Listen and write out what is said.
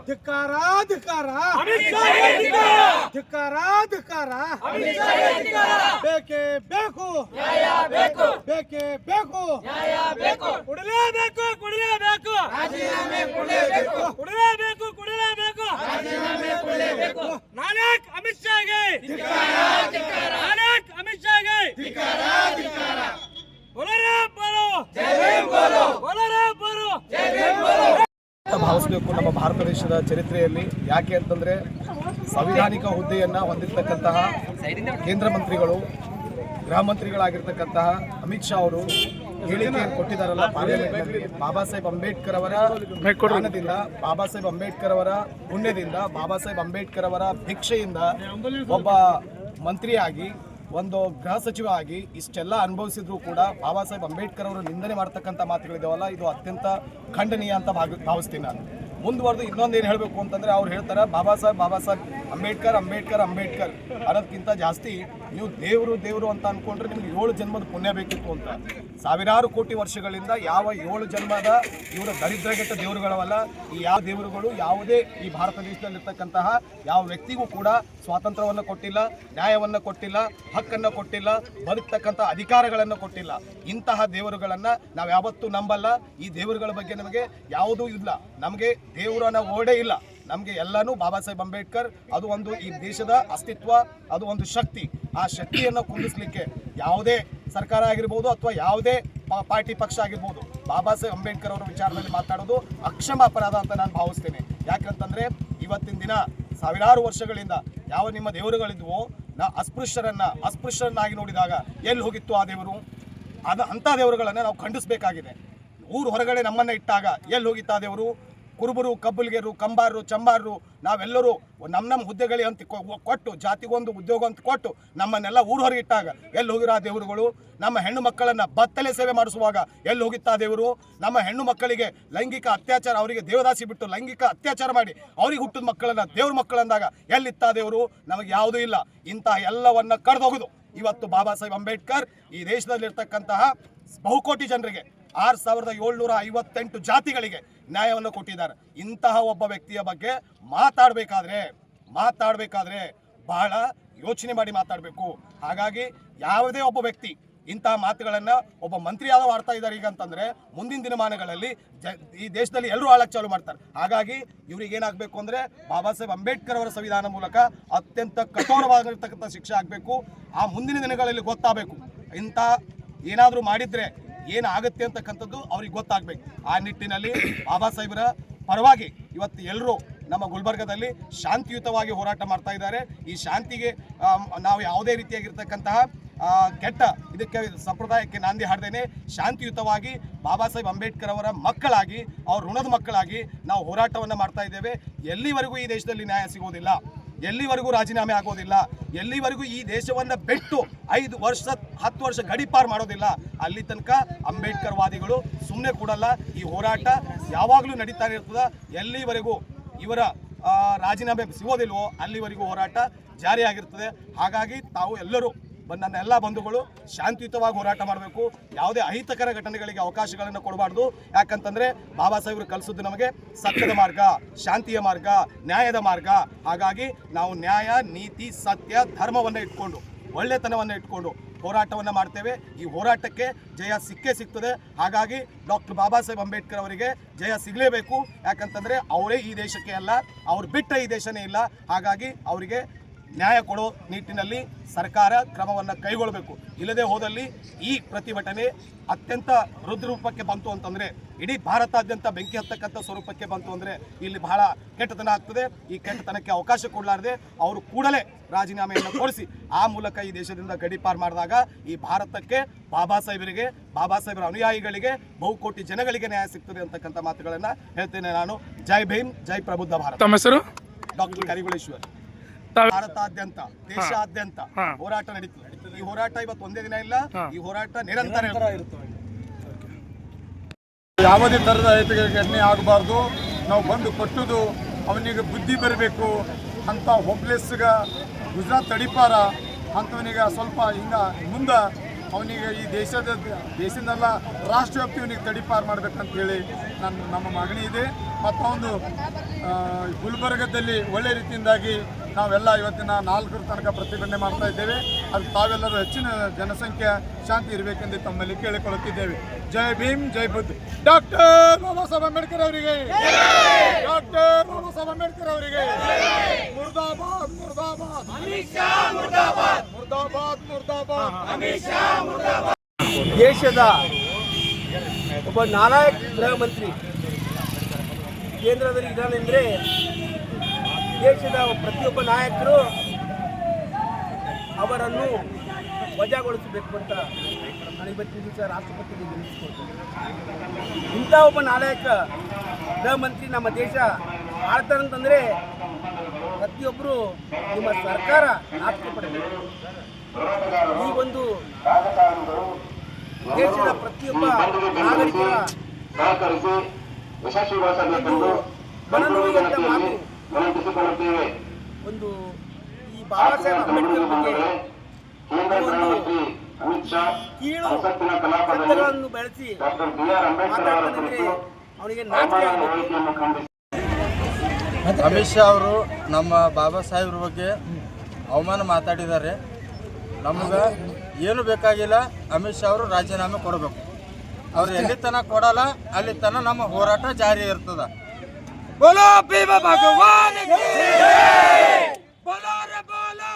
ಧಿಕ್ಕಾರ ಧಿಕ್ಕಾರ ಧಿಕ್ಕಾರ ಧಿಕ್ಕಾರ ಬೇಕೇ ಬೇಕು ಬೇಕೇ ಬೇಕು ಕೊಡಲೇಬೇಕು ಕೊಡಲೇಬೇಕು ಕೊಡಲೇಬೇಕು ಕೊಡಲೇಬೇಕು ನಾಯಕ್ ಅಮಿತ್ ಶಾಗೆ ನಾಯಕ್ ಅಮಿತ್ ಶಾಗೆ ಭಾವಿಸಬೇಕು ನಮ್ಮ ಭಾರತ ದೇಶದ ಚರಿತ್ರೆಯಲ್ಲಿ. ಯಾಕೆ ಅಂತಂದರೆ ಸಂವಿಧಾನಿಕ ಹುದ್ದೆಯನ್ನು ಹೊಂದಿರತಕ್ಕಂತಹ ಕೇಂದ್ರ ಮಂತ್ರಿಗಳು, ಗೃಹ ಮಂತ್ರಿಗಳಾಗಿರ್ತಕ್ಕಂತಹ ಅಮಿತ್ ಶಾ ಅವರು ಹೇಳಿಕೆಯನ್ನು ಕೊಟ್ಟಿದ್ದಾರಲ್ಲ ಪಾರ್ಲಿಮೆಂಟ್ನಲ್ಲಿ, ಬಾಬಾ ಸಾಹೇಬ್ ಅಂಬೇಡ್ಕರ್ ಅವರ ಜ್ಞಾನದಿಂದ, ಬಾಬಾ ಸಾಹೇಬ್ ಅಂಬೇಡ್ಕರ್ ಅವರ ಪುಣ್ಯದಿಂದ, ಬಾಬಾ ಸಾಹೇಬ್ ಅಂಬೇಡ್ಕರ್ ಅವರ ಭಿಕ್ಷೆಯಿಂದ ಒಬ್ಬ ಮಂತ್ರಿಯಾಗಿ, ಒಂದು ಗೃಹ ಸಚಿವ ಆಗಿ ಇಷ್ಟೆಲ್ಲ ಅನುಭವಿಸಿದ್ರು ಕೂಡ ಬಾಬಾ ಸಾಹೇಬ್ ಅಂಬೇಡ್ಕರ್ ಅವರು ನಿಂದನೆ ಮಾಡ್ತಕ್ಕಂಥ ಮಾತುಗಳಿದಾವಲ್ಲ, ಇದು ಅತ್ಯಂತ ಖಂಡನೀಯ ಅಂತ ಭಾವಿಸ್ತೀನಿ ನಾನು. ಮುಂದುವರೆದು ಇನ್ನೊಂದೇನು ಹೇಳಬೇಕು ಅಂತಂದರೆ ಅವ್ರು ಹೇಳ್ತಾರೆ ಬಾಬಾ ಸಾಹೇಬ್ ಅಂಬೇಡ್ಕರ್ ಅನ್ನೋದಕ್ಕಿಂತ ಜಾಸ್ತಿ ನೀವು ದೇವರು ಅಂತ ಅಂದ್ಕೊಂಡ್ರೆ ನಿಮ್ಗೆ 7 ಜನ್ಮದ ಪುಣ್ಯ ಬೇಕಿತ್ತು ಅಂತ. ಸಾವಿರಾರು ಕೋಟಿ ವರ್ಷಗಳಿಂದ ಯಾವ 7 ಜನ್ಮದ ಇವರ ದರಿದ್ರಗೆಟ್ಟ ದೇವರುಗಳವಲ್ಲ. ಈ ಯಾವ ದೇವರುಗಳು ಯಾವುದೇ ಈ ಭಾರತ ದೇಶದಲ್ಲಿರ್ತಕ್ಕಂತಹ ಯಾವ ವ್ಯಕ್ತಿಗೂ ಕೂಡ ಸ್ವಾತಂತ್ರ್ಯವನ್ನು ಕೊಟ್ಟಿಲ್ಲ, ನ್ಯಾಯವನ್ನು ಕೊಟ್ಟಿಲ್ಲ, ಹಕ್ಕನ್ನು ಕೊಟ್ಟಿಲ್ಲ, ಬದುಕ್ತಕ್ಕಂಥ ಅಧಿಕಾರಗಳನ್ನು ಕೊಟ್ಟಿಲ್ಲ. ಇಂತಹ ದೇವರುಗಳನ್ನು ನಾವು ಯಾವತ್ತೂ ನಂಬಲ್ಲ. ಈ ದೇವರುಗಳ ಬಗ್ಗೆ ನಮಗೆ ಯಾವುದೂ ಇಲ್ಲ. ನಮಗೆ ದೇವರನ್ನ ಓಡೇ ಇಲ್ಲ. ನಮಗೆ ಎಲ್ಲನೂ ಬಾಬಾ ಸಾಹೇಬ್ ಅಂಬೇಡ್ಕರ್, ಅದು ಒಂದು ಈ ದೇಶದ ಅಸ್ತಿತ್ವ, ಅದು ಒಂದು ಶಕ್ತಿ. ಆ ಶಕ್ತಿಯನ್ನು ಕುಂದಿಸಲಿಕ್ಕೆ ಯಾವುದೇ ಸರ್ಕಾರ ಆಗಿರ್ಬೋದು ಅಥವಾ ಯಾವುದೇ ಪಾರ್ಟಿ ಪಕ್ಷ ಆಗಿರ್ಬೋದು, ಬಾಬಾ ಸಾಹೇಬ್ ಅಂಬೇಡ್ಕರ್ ಅವರ ವಿಚಾರದಲ್ಲಿ ಮಾತಾಡೋದು ಅಕ್ಷಮ ಅಪರಾಧ ಅಂತ ನಾನು ಭಾವಿಸ್ತೇನೆ. ಯಾಕಂತಂದರೆ ಇವತ್ತಿನ ದಿನ ಸಾವಿರಾರು ವರ್ಷಗಳಿಂದ ಯಾವ ನಿಮ್ಮ ದೇವರುಗಳಿದ್ವೋ, ಅಸ್ಪೃಶ್ಯರನ್ನಾಗಿ ನೋಡಿದಾಗ ಎಲ್ಲಿ ಹೋಗಿತ್ತು ಆ ದೇವರು? ಅಂಥ ದೇವರುಗಳನ್ನು ನಾವು ಖಂಡಿಸಬೇಕಾಗಿದೆ. ಊರು ಹೊರಗಡೆ ನಮ್ಮನ್ನು ಇಟ್ಟಾಗ ಎಲ್ಲಿ ಹೋಗಿತ್ತು ಆ ದೇವರು? ಕುರುಬರು, ಕಬ್ಬುಲ್ಗೆರು, ಕಂಬಾರರು, ಚಂಬಾರರು ನಾವೆಲ್ಲರೂ ನಮ್ಮ ಹುದ್ದೆಗಳಿಗೆ ಅಂತ ಕೊಟ್ಟು, ಜಾತಿಗೊಂದು ಉದ್ಯೋಗ ಅಂತ ಕೊಟ್ಟು ನಮ್ಮನ್ನೆಲ್ಲ ಊರು ಹೊರಗೆ ಇಟ್ಟಾಗ ಎಲ್ಲಿ ಹೋಗಿರೋ ಆ ದೇವರುಗಳು? ನಮ್ಮ ಹೆಣ್ಣು ಮಕ್ಕಳನ್ನು ಬತ್ತಲೆ ಸೇವೆ ಮಾಡಿಸುವಾಗ ಎಲ್ಲಿ ಹೋಗಿತ್ತಾ ದೇವರು? ನಮ್ಮ ಹೆಣ್ಣು ಮಕ್ಕಳಿಗೆ ಲೈಂಗಿಕ ಅತ್ಯಾಚಾರ, ಅವರಿಗೆ ದೇವದಾಸಿ ಬಿಟ್ಟು ಲೈಂಗಿಕ ಅತ್ಯಾಚಾರ ಮಾಡಿ ಅವ್ರಿಗೆ ಹುಟ್ಟಿದ ಮಕ್ಕಳನ್ನು ದೇವ್ರ ಮಕ್ಕಳಂದಾಗ ಎಲ್ಲಿತ್ತಾ ದೇವರು? ನಮಗೆ ಯಾವುದೂ ಇಲ್ಲ. ಇಂತಹ ಎಲ್ಲವನ್ನ ಕಡ್ದೋಗುದು ಇವತ್ತು ಬಾಬಾ ಸಾಹೇಬ್ ಅಂಬೇಡ್ಕರ್ ಈ ದೇಶದಲ್ಲಿರ್ತಕ್ಕಂತಹ ಬಹುಕೋಟಿ ಜನರಿಗೆ 6758 ಜಾತಿಗಳಿಗೆ ನ್ಯಾಯವನ್ನು ಕೊಟ್ಟಿದ್ದಾರೆ. ಇಂತಹ ಒಬ್ಬ ವ್ಯಕ್ತಿಯ ಬಗ್ಗೆ ಮಾತಾಡಬೇಕಾದ್ರೆ ಬಹಳ ಯೋಚನೆ ಮಾಡಿ ಮಾತಾಡಬೇಕು. ಹಾಗಾಗಿ ಯಾವುದೇ ಒಬ್ಬ ವ್ಯಕ್ತಿ ಇಂತಹ ಮಾತುಗಳನ್ನು ಒಬ್ಬ ಮಂತ್ರಿಯಾದವ ಆಡ್ತಾ ಇದ್ದಾರೆ ಈಗ ಅಂತಂದರೆ ಮುಂದಿನ ದಿನಮಾನಗಳಲ್ಲಿ ಈ ದೇಶದಲ್ಲಿ ಎಲ್ಲರೂ ಆಳಕ್ಕೆ ಚಾಲು ಮಾಡ್ತಾರೆ. ಹಾಗಾಗಿ ಇವ್ರಿಗೆ ಏನಾಗಬೇಕು ಅಂದರೆ ಬಾಬಾ ಸಾಹೇಬ್ ಅಂಬೇಡ್ಕರ್ ಅವರ ಸಂವಿಧಾನ ಮೂಲಕ ಅತ್ಯಂತ ಕಠೋರವಾಗಿರ್ತಕ್ಕಂಥ ಶಿಕ್ಷೆ ಆಗಬೇಕು. ಆ ಮುಂದಿನ ದಿನಗಳಲ್ಲಿ ಗೊತ್ತಾಗಬೇಕು ಇಂಥ ಏನಾದರೂ ಮಾಡಿದರೆ ಏನಾಗುತ್ತೆ ಅಂತಕ್ಕಂಥದ್ದು ಅವ್ರಿಗೆ ಗೊತ್ತಾಗಬೇಕು. ಆ ನಿಟ್ಟಿನಲ್ಲಿ ಬಾಬಾ ಸಾಹೇಬರ ಪರವಾಗಿ ಇವತ್ತು ಎಲ್ಲರೂ ನಮ್ಮ ಗುಲ್ಬರ್ಗದಲ್ಲಿ ಶಾಂತಿಯುತವಾಗಿ ಹೋರಾಟ ಮಾಡ್ತಾ ಇದ್ದಾರೆ. ಈ ಶಾಂತಿಗೆ ನಾವು ಯಾವುದೇ ರೀತಿಯಾಗಿರ್ತಕ್ಕಂತಹ ಕೆಟ್ಟ ಇದಕ್ಕೆ ಸಂಪ್ರದಾಯಕ್ಕೆ ನಾಂದಿ ಹಾಡ್ದೇನೆ ಶಾಂತಿಯುತವಾಗಿ ಬಾಬಾ ಸಾಹೇಬ್ ಅಂಬೇಡ್ಕರ್ ಅವರ ಮಕ್ಕಳಾಗಿ, ಅವ್ರ ಋಣದ ಮಕ್ಕಳಾಗಿ ನಾವು ಹೋರಾಟವನ್ನು ಮಾಡ್ತಾ ಇದ್ದೇವೆ. ಎಲ್ಲಿವರೆಗೂ ಈ ದೇಶದಲ್ಲಿ ನ್ಯಾಯ ಸಿಗೋದಿಲ್ಲ, ಎಲ್ಲಿವರೆಗೂ ರಾಜೀನಾಮೆ ಆಗೋದಿಲ್ಲ, ಎಲ್ಲಿವರೆಗೂ ಈ ದೇಶವನ್ನು ಬಿಟ್ಟು 5 ವರ್ಷ 10 ವರ್ಷ ಗಡಿಪಾರು ಮಾಡೋದಿಲ್ಲ, ಅಲ್ಲಿ ತನಕ ಅಂಬೇಡ್ಕರ್ ವಾದಿಗಳು ಸುಮ್ಮನೆ ಕೊಡಲ್ಲ. ಈ ಹೋರಾಟ ಯಾವಾಗಲೂ ನಡೀತಾ ಇರ್ತದೆ. ಎಲ್ಲಿವರೆಗೂ ಇವರ ರಾಜೀನಾಮೆ ಸಿಗೋದಿಲ್ವೋ ಅಲ್ಲಿವರೆಗೂ ಹೋರಾಟ ಜಾರಿಯಾಗಿರ್ತದೆ. ಹಾಗಾಗಿ ತಾವು ಎಲ್ಲರೂ ನನ್ನ ಎಲ್ಲ ಬಂಧುಗಳು ಶಾಂತಿಯುತವಾಗಿ ಹೋರಾಟ ಮಾಡಬೇಕು. ಯಾವುದೇ ಅಹಿತಕರ ಘಟನೆಗಳಿಗೆ ಅವಕಾಶಗಳನ್ನು ಕೊಡಬಾರ್ದು. ಯಾಕಂತಂದರೆ ಬಾಬಾ ಸಾಹೇಬರು ಕಲಿಸೋದು ನಮಗೆ ಸತ್ಯದ ಮಾರ್ಗ, ಶಾಂತಿಯ ಮಾರ್ಗ, ನ್ಯಾಯದ ಮಾರ್ಗ. ಹಾಗಾಗಿ ನಾವು ನ್ಯಾಯ, ನೀತಿ, ಸತ್ಯ, ಧರ್ಮವನ್ನು ಇಟ್ಕೊಂಡು, ಒಳ್ಳೆತನವನ್ನು ಇಟ್ಕೊಂಡು ಹೋರಾಟವನ್ನು ಮಾಡ್ತೇವೆ. ಈ ಹೋರಾಟಕ್ಕೆ ಜಯ ಸಿಕ್ಕೇ ಸಿಗ್ತದೆ. ಹಾಗಾಗಿ ಡಾಕ್ಟರ್ ಬಾಬಾ ಸಾಹೇಬ್ ಅಂಬೇಡ್ಕರ್ ಅವರಿಗೆ ಜಯ ಸಿಗಲೇಬೇಕು. ಯಾಕಂತಂದರೆ ಅವರೇ ಈ ದೇಶಕ್ಕೆ ಅಲ್ಲ, ಅವ್ರು ಬಿಟ್ಟ ಈ ದೇಶನೇ ಇಲ್ಲ. ಹಾಗಾಗಿ ಅವರಿಗೆ ನ್ಯಾಯ ಕೊಡೋ ನಿಟ್ಟಿನಲ್ಲಿ ಸರ್ಕಾರ ಕ್ರಮವನ್ನು ಕೈಗೊಳ್ಳಬೇಕು. ಇಲ್ಲದೆ ಹೋದಲ್ಲಿ ಈ ಪ್ರತಿಭಟನೆ ಅತ್ಯಂತ ರುದ್ರರೂಪಕ್ಕೆ ಬಂತು ಅಂತಂದರೆ, ಇಡೀ ಭಾರತಾದ್ಯಂತ ಬೆಂಕಿ ಹತ್ತಕ್ಕಂಥ ಸ್ವರೂಪಕ್ಕೆ ಬಂತು ಅಂದರೆ ಇಲ್ಲಿ ಬಹಳ ಕೆಟ್ಟತನ ಆಗ್ತದೆ. ಈ ಕೆಟ್ಟತನಕ್ಕೆ ಅವಕಾಶ ಕೊಡಲಾರದೆ ಅವರು ಕೂಡಲೇ ರಾಜೀನಾಮೆಯನ್ನು ಕೊಡಿಸಿ ಆ ಮೂಲಕ ಈ ದೇಶದಿಂದ ಗಡಿಪಾರು ಮಾಡಿದಾಗ ಈ ಭಾರತಕ್ಕೆ, ಬಾಬಾ ಸಾಹೇಬರ ಅನುಯಾಯಿಗಳಿಗೆ, ಬಹುಕೋಟಿ ಜನಗಳಿಗೆ ನ್ಯಾಯ ಸಿಗ್ತದೆ ಅಂತಕ್ಕಂಥ ಮಾತುಗಳನ್ನು ಹೇಳ್ತೇನೆ ನಾನು. ಜೈ ಭೀಮ್, ಜೈ ಪ್ರಬುದ್ಧ ಭಾರತ. ತಮ್ಮ ಹೆಸರು? ಡಾಕ್ಟರ್ ಕರಿಗುಳೇಶ್ವರ್. ಭಾರತಾದ್ಯಂತ, ದೇಶಾದ್ಯಂತ ಹೋರಾಟ ನಡೀತದೆ. ಈ ಹೋರಾಟ ಇವತ್ತು ಒಂದೇ ದಿನ ಇಲ್ಲ, ಈ ಹೋರಾಟ ನಿರಂತರ ಇರುತ್ತೆ. ಯಾವುದೇ ಥರದ ಘಟನೆ ಆಗಬಾರ್ದು. ನಾವು ಬಂದು ಕೊಟ್ಟುದು ಅವನಿಗೆ ಬುದ್ಧಿ ಬರಬೇಕು ಅಂತ ಹೋಪ್ಲೆಸ್ಗ ಗುಜರಾತ್ ತಡಿಪಾರ ಅಂಥವನಿಗೆ ಸ್ವಲ್ಪ ಹಿಂಗೆ ಮುಂದೆ ಅವನಿಗೆ ಈ ದೇಶದಲ್ಲ ರಾಷ್ಟ್ರವ್ಯಾಪ್ತಿ ಇವನಿಗೆ ತಡಿಪಾರು ಮಾಡ್ಬೇಕಂತೇಳಿ ನಮ್ಮ ಮಾಗಣಿ ಇದೆ. ಮತ್ತು ಅವನು ಗುಲ್ಬರ್ಗದಲ್ಲಿ ಒಳ್ಳೆ ರೀತಿಯಿಂದಾಗಿ ನಾವೆಲ್ಲ ಇವತ್ತಿನ 4 ತನಕ ಪ್ರತಿಭಟನೆ ಮಾಡ್ತಾ ಇದ್ದೇವೆ. ಅದು ತಾವೆಲ್ಲರೂ ಹೆಚ್ಚಿನ ಜನಸಂಖ್ಯೆ ಶಾಂತಿ ಇರಬೇಕೆಂದು ತಮ್ಮಲ್ಲಿ ಕೇಳಿಕೊಳ್ಳುತ್ತಿದ್ದೇವೆ. ಜೈ ಭೀಮ್, ಜೈ ಬುದ್ಧ. ಡಾಕ್ಟರ್ ಬಾಬಾ ಸಾಹೇಬ್ ಅಂಬೇಡ್ಕರ್ ಅವರಿಗೆ, ಡಾಕ್ಟರ್ ಬಾಬಾ ಸಾಹೇಬ್ ಅಂಬೇಡ್ಕರ್ ಅವರಿಗೆ ಮುರ್ದಾಬಾದ್, ಮುರ್ದಾಬಾದ್, ಮುರ್ದಾಬಾದ್, ಮುರ್ದಾಬಾದ್. ದೇಶದ ಒಬ್ಬ ನಾಲಾಯಕ ಗೃಹ ಮಂತ್ರಿ ಕೇಂದ್ರದಲ್ಲಿ ಇದ್ದಾನೆಂದರೆ ದೇಶದ ಪ್ರತಿಯೊಬ್ಬ ನಾಯಕರು ಅವರನ್ನು ವಜಾಗೊಳಿಸಬೇಕು ಅಂತ ನಾನು ಇವತ್ತಿನ ದಿವಸ ರಾಷ್ಟ್ರಪತಿಗೆ ವಿನಂತಿಸಿಕೊಳ್ತೇನೆ. ಇಂಥ ಒಬ್ಬ ನಾಯಕ ಗೃಹ ಮಂತ್ರಿ ನಮ್ಮ ದೇಶ ಆಳ್ತಾರಂತಂದರೆ ಪ್ರತಿಯೊಬ್ಬರು ನಿಮ್ಮ ಸರ್ಕಾರ ನಾಚಿಕೆ ಪಡಬೇಕು. ಈ ಒಂದು ದೇಶದ ಪ್ರತಿಯೊಬ್ಬ ನಾಗರಿಕರ ಮನನೋವಿನಂತ ಮಾತು ಒಂದು ಈ ಬಾಬಾ ಸಾಹೇಬ್ ಅಂಬೇಡ್ಕರ್ ಬಗ್ಗೆ ಕೀಳು ಶಬ್ದಗಳನ್ನು ಬೆಳೆಸಿ ಮಾತಾಡ್ತಾನೆಂದ್ರೆ ಅವನಿಗೆ ನಾಚಿಕೆ ಆಗಬೇಕು. ಅಮಿತ್ ಶಾ ಅವರು ನಮ್ಮ ಬಾಬಾ ಸಾಹೇಬ್ರ ಬಗ್ಗೆ ಅವಮಾನ ಮಾತಾಡಿದ್ದಾರೆ. ನಮ್ಗೆ ಏನು ಬೇಕಾಗಿಲ್ಲ, ಅಮಿತ್ ಶಾ ಅವರು ರಾಜೀನಾಮೆ ಕೊಡಬೇಕು. ಅವ್ರು ಎಲ್ಲಿ ತನಕ ಕೊಡಲ್ಲ ಅಲ್ಲಿ ತನಕ ನಮ್ಮ ಹೋರಾಟ ಜಾರಿ ಇರ್ತದ. ಬೋಲೋ ಭೀಮ ಭಗವಾನ್ ಕಿ ಜೈ, ಬೋಲೋ ರೇ ಬೋಲೋ.